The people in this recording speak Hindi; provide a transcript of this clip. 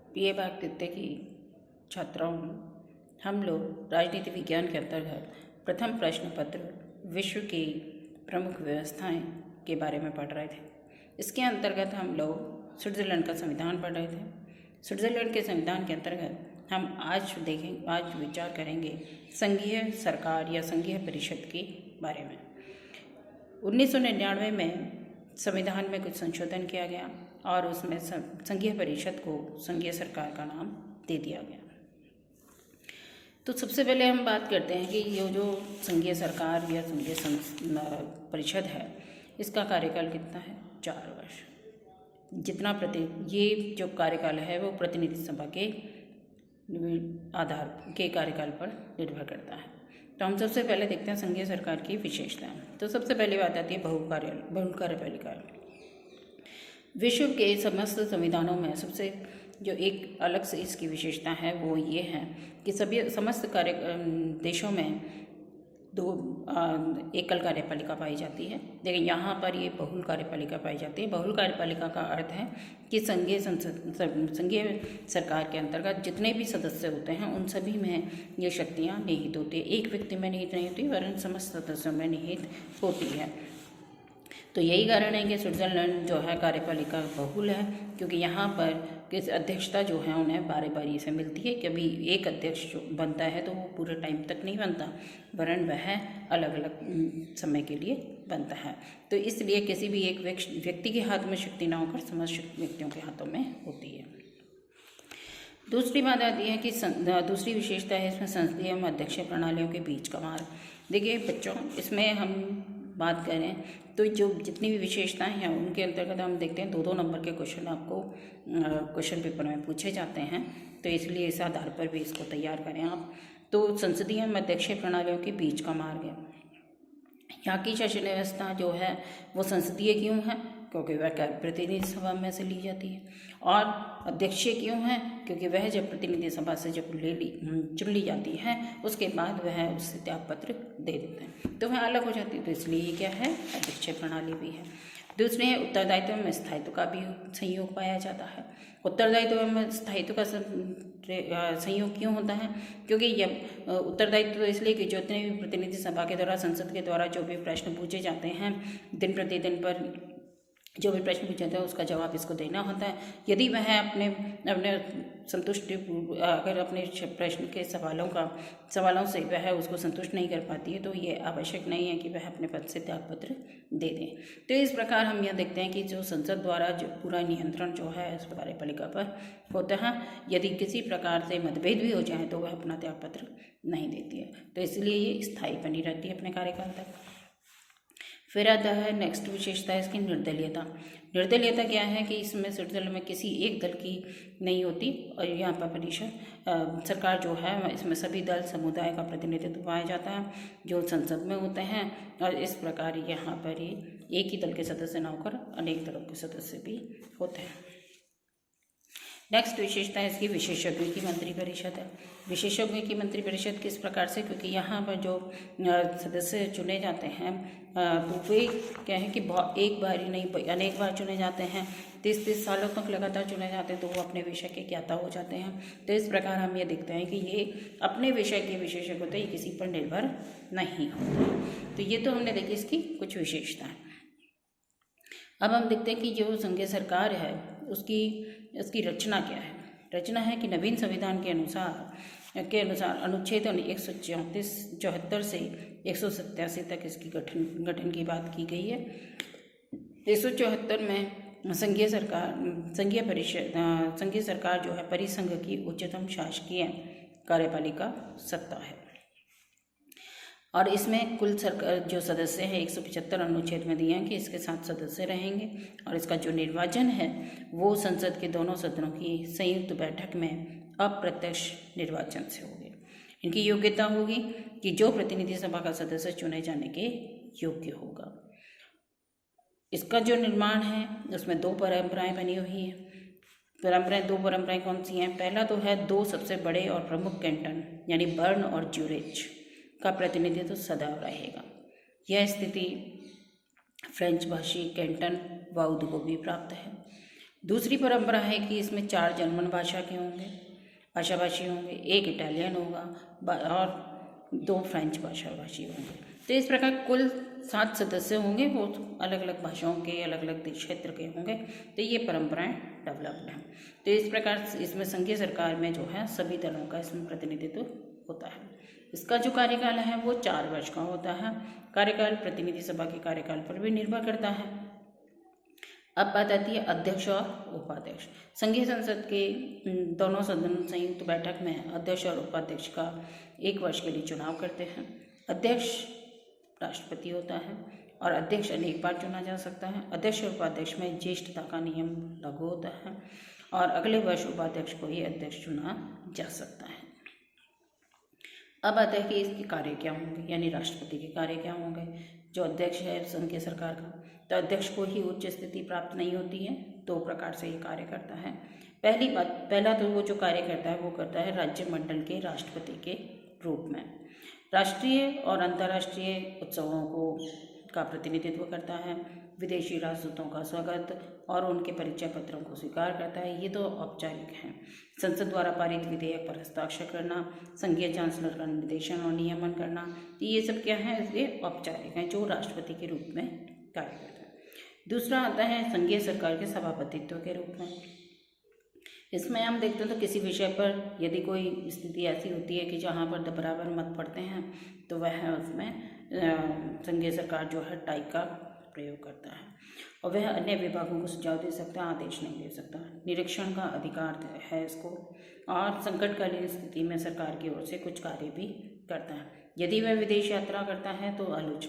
प्रिय भागवत की छात्राओं, हम लोग राजनीति विज्ञान के अंतर्गत प्रथम प्रश्न पत्र विश्व की प्रमुख व्यवस्थाएं के बारे में पढ़ रहे थे। इसके अंतर्गत हम लोग स्विट्ज़रलैंड का संविधान पढ़ रहे थे। स्विट्ज़रलैंड के संविधान के अंतर्गत हम आज विचार करेंगे संघीय सरकार या संघीय परिषद के बारे में। 1999 में संविधान में कुछ संशोधन किया गया और उसमें संघीय परिषद को संघीय सरकार का नाम दे दिया गया। तो सबसे पहले हम बात करते हैं कि ये जो संघीय सरकार या संघीय परिषद है, इसका कार्यकाल कितना है? 4 वर्ष। ये जो कार्यकाल है वो प्रतिनिधि सभा के आधार के कार्यकाल पर निर्भर करता है। तो हम सबसे पहले देखते हैं संघीय सरकार की विशेषताएं। तो सबसे पहली बात आती है बहु कार्यपालिका। विश्व के समस्त संविधानों में सबसे जो एक अलग से इसकी विशेषता है वो ये है कि समस्त देशों में एकल कार्यपालिका पाई जाती है, लेकिन यहाँ पर ये बहुल कार्यपालिका पाई जाती है। बहुल कार्यपालिका का अर्थ है कि संघीय सरकार के अंतर्गत जितने भी सदस्य होते हैं उन सभी में ये शक्तियाँ निहित होती है। एक व्यक्ति में निहित नहीं होती, वरन समस्त सदस्यों में निहित होती है। तो यही कारण है कि स्विट्ज़रलैंड जो है कार्यपालिका बहुल है, क्योंकि यहाँ पर किस अध्यक्षता जो है उन्हें बारी बारी से मिलती है। कभी एक अध्यक्ष जो बनता है तो वो पूरे टाइम तक नहीं बनता, वरन वह अलग अलग समय के लिए बनता है। तो इसलिए किसी भी एक व्यक्ति के हाथ में शक्ति ना होकर समस्त व्यक्तियों के हाथों में होती है। दूसरी बात आती है कि दूसरी विशेषता है इसमें संसदीय एवं अध्यक्षीय प्रणालियों के बीच का मार्ग। देखिए बच्चों, इसमें हम बात करें तो जो जितनी भी विशेषताएं हैं उनके अंतर्गत हम देखते हैं 2-2 नंबर के क्वेश्चन आपको क्वेश्चन पेपर में पूछे जाते हैं। तो इसलिए इस आधार पर भी इसको तैयार करें आप। तो संसदीय एवं अध्यक्षीय प्रणालियों के बीच का मार्ग है। यहाँ की शासन व्यवस्था जो है वो संसदीय क्यों है? क्योंकि वह प्रतिनिधि सभा में से ली जाती है। और अध्यक्षीय क्यों है? क्योंकि वह जब प्रतिनिधि सभा से जब चुन ली जाती है उसके बाद वह उससे त्यागपत्र दे देते हैं, तो वह अलग हो जाती है। तो इसलिए ये क्या है? अध्यक्षीय प्रणाली भी है। दूसरे है उत्तरदायित्व में स्थायित्व का भी संयोग पाया जाता है। उत्तरदायित्व में स्थायित्व का संयोग क्यों होता है? क्योंकि जब उत्तरदायित्व तो इसलिए कि जितने भी प्रतिनिधि सभा के द्वारा संसद के द्वारा जो भी प्रश्न पूछे जाते हैं दिन प्रतिदिन पर जो भी प्रश्न पूछे जाते हैं उसका जवाब इसको देना होता है। यदि वह अपने संतुष्टि अगर अपने प्रश्न के सवालों से वह उसको संतुष्ट नहीं कर पाती है तो ये आवश्यक नहीं है कि वह अपने पद से त्यागपत्र दे दें। तो इस प्रकार हम यह देखते हैं कि जो संसद द्वारा जो पूरा नियंत्रण जो है इस कार्यपालिका पर होता है, यदि किसी प्रकार से मतभेद भी हो जाए तो वह अपना त्यागपत्र नहीं देती है। तो इसलिए ये स्थायी बनी रहती है अपने कार्यकाल तक। फिर आता है नेक्स्ट विशेषता है इसकी निर्दलीयता। निर्दलीयता क्या है कि इसमें स्विट्ज़रलैंड में किसी एक दल की नहीं होती और यहाँ पर परिषद सरकार जो है इसमें सभी दल समुदाय का प्रतिनिधित्व पाया जाता है जो संसद में होते हैं। और इस प्रकार यहाँ पर ही एक ही दल के सदस्य न होकर अनेक दलों के सदस्य भी होते हैं। नेक्स्ट विशेषता है इसकी विशेषज्ञों की मंत्रिपरिषद है। विशेषज्ञों की मंत्रिपरिषद किस प्रकार से? क्योंकि यहाँ पर जो सदस्य चुने जाते हैं तो वे क्या है कि एक बार ही नहीं अनेक बार चुने जाते हैं। 30-30 सालों तक लगातार चुने जाते हैं तो वो अपने विषय के ज्ञाता हो जाते हैं। तो इस प्रकार हम ये देखते हैं कि ये अपने विषय के विशेषज्ञ होते हैं, ये किसी पर निर्भर नहीं होते। तो ये तो हमने देखी इसकी कुछ विशेषताएं। अब हम देखते हैं कि जो संघीय सरकार है उसकी रचना क्या है। रचना है कि नवीन संविधान के अनुसार अनुच्छेद 174 से 187 तक इसकी गठन की बात की गई है। 174 में संघीय सरकार जो है परिसंघ की उच्चतम शासकीय कार्यपालिका सत्ता है और इसमें कुल सरकार जो सदस्य हैं 175 अनुच्छेद में दिए हैं कि इसके 7 सदस्य रहेंगे और इसका जो निर्वाचन है वो संसद के दोनों सदनों की संयुक्त बैठक में अप्रत्यक्ष निर्वाचन से होगी। इनकी योग्यता होगी कि जो प्रतिनिधि सभा का सदस्य चुने जाने के योग्य होगा। इसका जो निर्माण है उसमें 2 परंपराएं बनी हुई हैं। 2 परंपराएं कौन सी हैं? पहला तो है 2 सबसे बड़े और प्रमुख कैंटन यानी बर्न और ज्यूरिच का प्रतिनिधित्व सदैव रहेगा। यह स्थिति फ्रेंच भाषी कैंटन वाउद को भी प्राप्त है। दूसरी परंपरा है कि इसमें 4 जर्मन भाषा के होंगे, भाषाभाषी होंगे, 1 इटालियन होगा और 2 फ्रेंच भाषाभाषी होंगे। तो इस प्रकार कुल 7 सदस्य होंगे, वो अलग अलग भाषाओं के, अलग अलग क्षेत्र के होंगे। तो ये परंपराएं डेवलप्ड हैं। तो इस प्रकार इसमें संघीय सरकार में जो है सभी दलों का इसमें प्रतिनिधित्व होता है। इसका जो कार्यकाल है वो 4 वर्ष का होता है। कार्यकाल प्रतिनिधि सभा के कार्यकाल पर भी निर्भर करता है। अब बात आती है अध्यक्ष और उपाध्यक्ष। संघीय संसद के दोनों सदन संयुक्त बैठक में अध्यक्ष और उपाध्यक्ष का 1 वर्ष के लिए चुनाव करते हैं। अध्यक्ष राष्ट्रपति होता है और अध्यक्ष अनेक बार चुना जा सकता है। अध्यक्ष और उपाध्यक्ष में ज्येष्ठता का नियम लागू होता है और अगले वर्ष उपाध्यक्ष को ही अध्यक्ष चुना जा सकता है। अब आता है कि इसके कार्य क्या होंगे, यानी राष्ट्रपति के कार्य क्या होंगे। जो अध्यक्ष है संघीय सरकार का, तो अध्यक्ष को ही उच्च स्थिति प्राप्त नहीं होती है। 2 प्रकार से ये कार्य करता है। पहला तो वो जो कार्य करता है वो करता है राज्य मंडल के राष्ट्रपति के रूप में। राष्ट्रीय और अंतर्राष्ट्रीय उत्सवों का प्रतिनिधित्व करता है। विदेशी राजदूतों का स्वागत और उनके परिचय पत्रों को स्वीकार करता है। ये तो औपचारिक हैं। संसद द्वारा पारित विधेयक पर हस्ताक्षर करना, संघीय चांसलर का निर्देशन और नियमन करना, तो ये सब क्या है, ये औपचारिक हैं जो राष्ट्रपति के रूप में कार्य करता है। दूसरा आता है संघीय सरकार के सभापतित्व के रूप में। इसमें हम देखते हैं तो किसी विषय पर यदि कोई स्थिति ऐसी होती है कि जहाँ पर बराबर मत पड़ते हैं तो वह उसमें संघीय सरकार जो है टाई का प्रयोग करता है और वह अन्य विभागों को सुझाव दे सकता है, आदेश नहीं दे सकता। निरीक्षण का अधिकार है इसको और संकटकालीन स्थिति में सरकार की ओर से कुछ कार्य भी करता है। यदि वह विदेश यात्रा करता है तो आलोचना